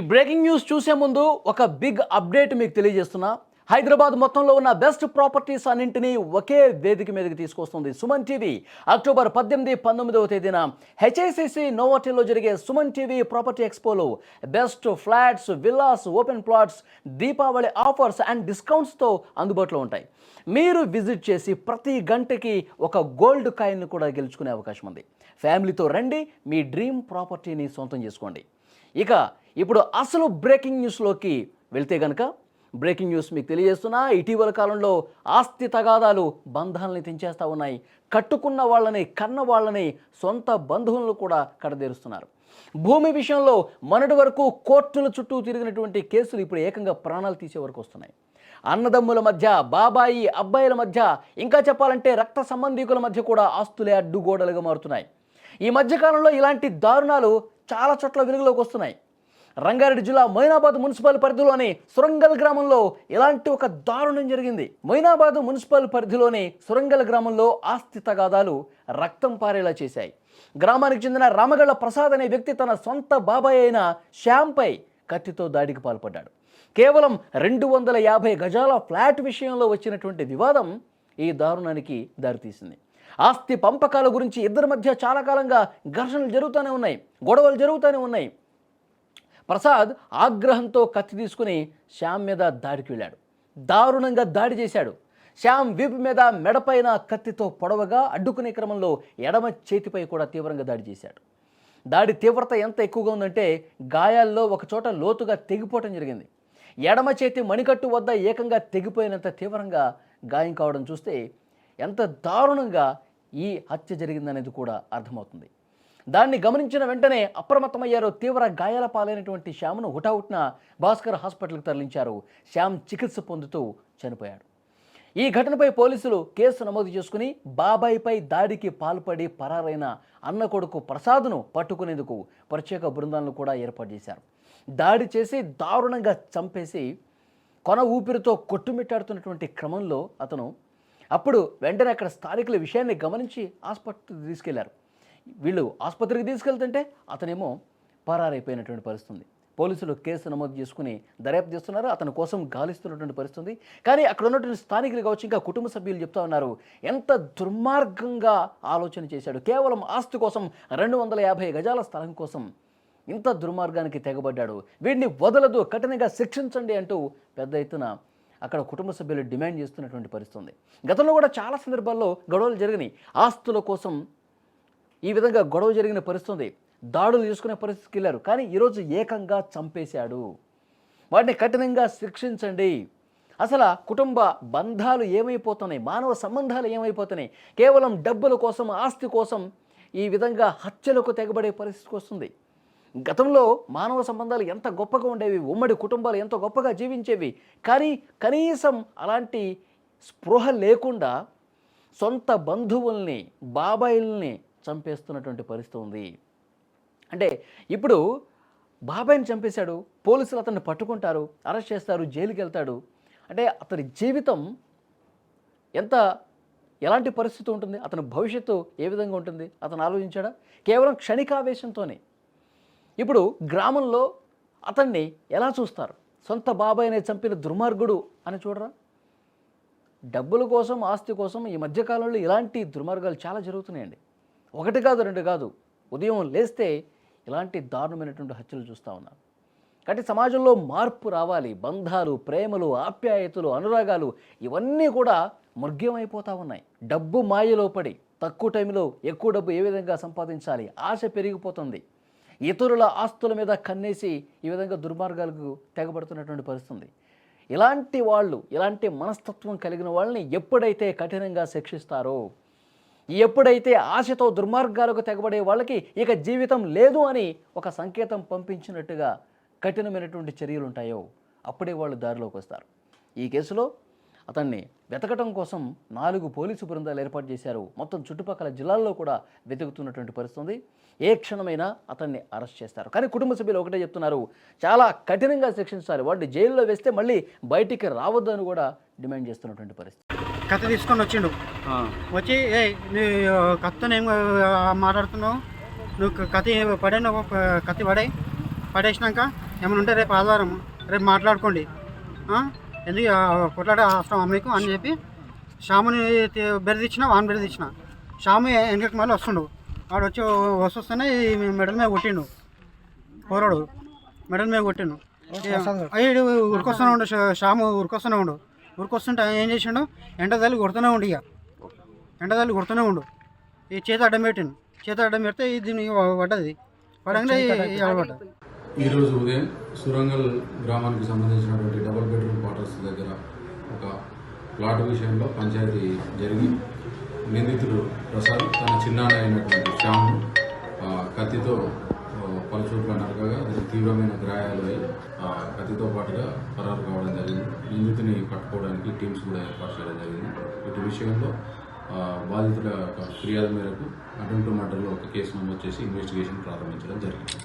Breaking news చూసే ముందు ఒక బిగ్ అప్డేట్ మీకు తెలియజేస్తున్నా. హైదరాబాద్ మొత్తంలో ఉన్న బెస్ట్ ప్రాపర్టీస్ అన్నింటినీ ఒకే వేదిక మీదకి తీసుకొస్తుంది సుమన్ టీవీ. అక్టోబర్ 18, 19వ తేదీన హెచ్ఐసిసి నోవాటెల్లో జరిగే సుమన్ టీవీ ప్రాపర్టీ ఎక్స్పోలో best flats, villas, open plots, Deepavali offers and డిస్కౌంట్స్తో అందుబాటులో ఉంటాయి. మీరు విజిట్ చేసి ప్రతి గంటకి ఒక గోల్డ్ కాయిన్ కూడా గెలుచుకునే అవకాశం ఉంది. ఫ్యామిలీతో రండి, మీ డ్రీమ్ ప్రాపర్టీని సొంతం చేసుకోండి. ఇక ఇప్పుడు అసలు బ్రేకింగ్ న్యూస్లోకి వెళ్తే గనక బ్రేకింగ్ న్యూస్ మీకు తెలియజేస్తున్నా. ఇటీవల కాలంలో ఆస్తి తగాదాలు బంధాలని తెంచేస్తూ ఉన్నాయి. కట్టుకున్న వాళ్ళని, కన్న వాళ్ళని, సొంత బంధువులను కూడా కడదేరుస్తున్నారు. భూమి విషయంలో మొన్నటి వరకు కోర్టుల చుట్టూ తిరిగినటువంటి కేసులు ఇప్పుడు ఏకంగా ప్రాణాలు తీసే వరకు వస్తున్నాయి. అన్నదమ్ముల మధ్య, బాబాయి అబ్బాయిల మధ్య, ఇంకా చెప్పాలంటే రక్త సంబంధీకుల మధ్య కూడా ఆస్తులే అడ్డుగోడలుగా మారుతున్నాయి. ఈ మధ్యకాలంలో ఇలాంటి దారుణాలు చాలా చోట్ల వెలుగులోకి వస్తున్నాయి. రంగారెడ్డి జిల్లా మొయినాబాద్ మున్సిపల్ పరిధిలోని సురంగల్ గ్రామంలో ఇలాంటి ఒక దారుణం జరిగింది. మొయినాబాద్ మున్సిపల్ పరిధిలోని సురంగల్ గ్రామంలో ఆస్తి తగాదాలు రక్తం పారేలా చేశాయి. గ్రామానికి చెందిన రామగళ్ళ ప్రసాద్ అనే వ్యక్తి తన సొంత బాబాయ్ అయిన శ్యాంపై కత్తితో దాడికి పాల్పడ్డాడు. కేవలం 250 గజాల ఫ్లాట్ విషయంలో వచ్చినటువంటి వివాదం ఈ దారుణానికి దారితీసింది. ఆస్తి పంపకాల గురించి ఇద్దరి మధ్య చాలా కాలంగా ఘర్షణలు జరుగుతూనే ఉన్నాయి, గొడవలు జరుగుతూనే ఉన్నాయి. ప్రసాద్ ఆగ్రహంతో కత్తి తీసుకుని శ్యామ్ మీద దాడికి వెళ్ళాడు. దారుణంగా దాడి చేశాడు. శ్యామ్ వీపు మీద, మెడపైన కత్తితో పొడవగా అడ్డుకునే క్రమంలో ఎడమ చేతిపై కూడా తీవ్రంగా దాడి చేశాడు. దాడి తీవ్రత ఎంత ఎక్కువగా ఉందంటే గాయాల్లో ఒకచోట లోతుగా తెగిపోవటం జరిగింది. ఎడమ చేతి మణికట్టు వద్ద ఏకంగా తెగిపోయినంత తీవ్రంగా గాయం కావడం చూస్తే ఎంత దారుణంగా ఈ హత్య జరిగిందనేది కూడా అర్థమవుతుంది. దాన్ని గమనించిన వెంటనే అప్రమత్తమయ్యారు. తీవ్ర గాయాల పాలైనటువంటి శ్యామ్ను హుటాహుటిన భాస్కర్ హాస్పిటల్కి తరలించారు. శ్యామ్ చికిత్స పొందుతూ చనిపోయాడు. ఈ ఘటనపై పోలీసులు కేసు నమోదు చేసుకుని బాబాయిపై దాడికి పాల్పడి పరారైన అన్న కొడుకు ప్రసాద్ను పట్టుకునేందుకు ప్రత్యేక బృందాలను కూడా ఏర్పాటు చేశారు. దాడి చేసి దారుణంగా చంపేసి కొన ఊపిరితో కొట్టుమిట్టాడుతున్నటువంటి క్రమంలో అప్పుడు వెంటనే అక్కడ స్థానికుల విషయాన్ని గమనించి ఆసుపత్రికి తీసుకెళ్లారు. వీళ్ళు ఆసుపత్రికి తీసుకెళ్తుంటే అతనేమో పరారైపోయినటువంటి పరిస్థితి. పోలీసులు కేసు నమోదు చేసుకుని దర్యాప్తు చేస్తున్నారు. అతని కోసం గాలిస్తున్నటువంటి పరిస్థితి. కానీ అక్కడ ఉన్నటువంటి స్థానికులు కావచ్చు, ఇంకా కుటుంబ సభ్యులు చెప్తా ఉన్నారు, ఎంత దుర్మార్గంగా ఆలోచన చేశాడు. కేవలం ఆస్తి కోసం, 250 గజాల స్థలం కోసం ఇంత దుర్మార్గానికి తెగబడ్డాడు. వీడిని వదలదు, కఠినంగా శిక్షించండి అంటూ పెద్ద ఎత్తున అక్కడ కుటుంబ సభ్యులు డిమాండ్ చేస్తున్నటువంటి పరిస్థితి. గతంలో కూడా చాలా సందర్భాల్లో గొడవలు జరిగినాయి. ఆస్తుల కోసం ఈ విధంగా గొడవ జరిగిన పరిస్థితి, దాడులు చేసుకునే పరిస్థితికి వెళ్ళారు. కానీ ఈరోజు ఏకంగా చంపేశాడు. వాటిని కఠినంగా శిక్షించండి. అసలు కుటుంబ బంధాలు ఏమైపోతున్నాయి, మానవ సంబంధాలు ఏమైపోతున్నాయి? కేవలం డబ్బుల కోసం, ఆస్తి కోసం ఈ విధంగా హత్యలకు తెగబడే పరిస్థితికి వస్తుంది. గతంలో మానవ సంబంధాలు ఎంత గొప్పగా ఉండేవి, ఉమ్మడి కుటుంబాలు ఎంత గొప్పగా జీవించేవి. కానీ కనీసం అలాంటి స్పృహ లేకుండా సొంత బంధువుల్ని, బాబాయిల్ని చంపేస్తున్నటువంటి పరిస్థితి ఉంది. అంటే ఇప్పుడు బాబాయిని చంపేశాడు, పోలీసులు అతన్ని పట్టుకుంటారు, అరెస్ట్ చేస్తారు, జైలుకి వెళ్తాడు. అంటే అతని జీవితం ఎలాంటి పరిస్థితి ఉంటుంది, అతని భవిష్యత్తు ఏ విధంగా ఉంటుంది అతను ఆలోచించాడా? కేవలం క్షణికావేశంతోనే. ఇప్పుడు గ్రామంలో అతన్ని ఎలా చూస్తారు? సొంత బాబాయిని చంపిన దుర్మార్గుడు అని చూడరా? డబ్బుల కోసం, ఆస్తి కోసం ఈ మధ్యకాలంలో ఇలాంటి దుర్మార్గాలు చాలా జరుగుతున్నాయండి. 1 కాదు, 2 కాదు. ఉదయం లేస్తే ఇలాంటి దారుణమైనటువంటి హత్యలు చూస్తూ ఉన్నాం. కాబట్టి సమాజంలో మార్పు రావాలి. బంధాలు, ప్రేమలు, ఆప్యాయతలు, అనురాగాలు ఇవన్నీ కూడా మృగ్యమైపోతూ ఉన్నాయి. డబ్బు మాయలో పడి తక్కువ టైంలో ఎక్కువ డబ్బు ఏ విధంగా సంపాదించాలి, ఆశ పెరిగిపోతుంది. ఇతరుల ఆస్తుల మీద కన్నేసి ఈ విధంగా దుర్మార్గాలకు తెగబడుతున్నటువంటి పరిస్థితి. ఇలాంటి మనస్తత్వం కలిగిన వాళ్ళని ఎప్పుడైతే కఠినంగా శిక్షిస్తారో, ఎప్పుడైతే ఆశతో దుర్మార్గాలకు తెగబడే వాళ్ళకి ఇక జీవితం లేదు అని ఒక సంకేతం పంపించినట్టుగా కఠినమైనటువంటి చర్యలు ఉంటాయో అప్పుడే వాళ్ళు దారిలోకి వస్తారు. ఈ కేసులో అతన్ని వెతకటం కోసం 4 పోలీసు బృందాలు ఏర్పాటు చేశారు. మొత్తం చుట్టుపక్కల జిల్లాల్లో కూడా వెతుకుతున్నటువంటి పరిస్థితి. ఏ క్షణమైనా అతన్ని అరెస్ట్ చేస్తారు. కానీ కుటుంబ సభ్యులు ఒకటే చెప్తున్నారు, చాలా కఠినంగా శిక్షించాలి, వాడిని జైల్లో వేస్తే మళ్ళీ బయటికి రావద్దు అని కూడా డిమాండ్ చేస్తున్నటువంటి పరిస్థితి. కత్తి తీసుకొని వచ్చిండు. వచ్చి నీ కత్తితో ఏం మాట్లాడుతున్నావు, నువ్వు కత్తి పడేసినావు, కత్తి పడేసినాక ఏమైనా ఉంటే రేపు ఆదివారం రేపు మాట్లాడుకోండి, ఎందుకు కొట్లాడే అవసరం మీకు అని చెప్పి శ్యాముని బెదిరించిన వాన్ బెదిరించిన. శ్యాము వెనకకి మళ్ళీ వస్తుండు. వాడు వస్తూనే మెడల మీద కొట్టిండు, పోరాడు మెడల మీద కొట్టిండు. అయ్యి ఉరికొస్తూనే ఉండు, శ్యాము ఉరికొస్తూనే ఉండు. ఉరికొస్తుంటే ఏం చేసిండు, ఎండదల్లి కొడుతూనే ఉండు. ఇక ఎండదల్లి కొడుతూనే ఉండు. ఈ చేతి అడ్డం పెట్టిండు. చేతి అడ్డం పెడితే దీన్ని పడ్డది. పడంగానే పడ్డది. ఈరోజు ఉదయం సురంగల్ గ్రామానికి సంబంధించినటువంటి డబుల్ బెడ్రూమ్ క్వార్టర్స్ దగ్గర ఒక ప్లాట్ విషయంలో పంచాయతీ జరిగి నిందితుడు ప్రసాద్ తన చిన్నాన్న అయినటువంటి శ్యాము కత్తితో పలుచోట్ల నరకగా తీవ్రమైన గాయాలు అయి కత్తితో పాటుగా పరారు కావడం జరిగింది. నిందితుని పట్టుకోవడానికి టీమ్స్ కూడా ఏర్పాటు చేయడం జరిగింది. ఇటు విషయంలో బాధితుల ఫిర్యాదు మేరకు అటెంప్ట్ మర్డర్లో ఒక కేసు నమోదు చేసి ఇన్వెస్టిగేషన్ ప్రారంభించడం జరిగింది.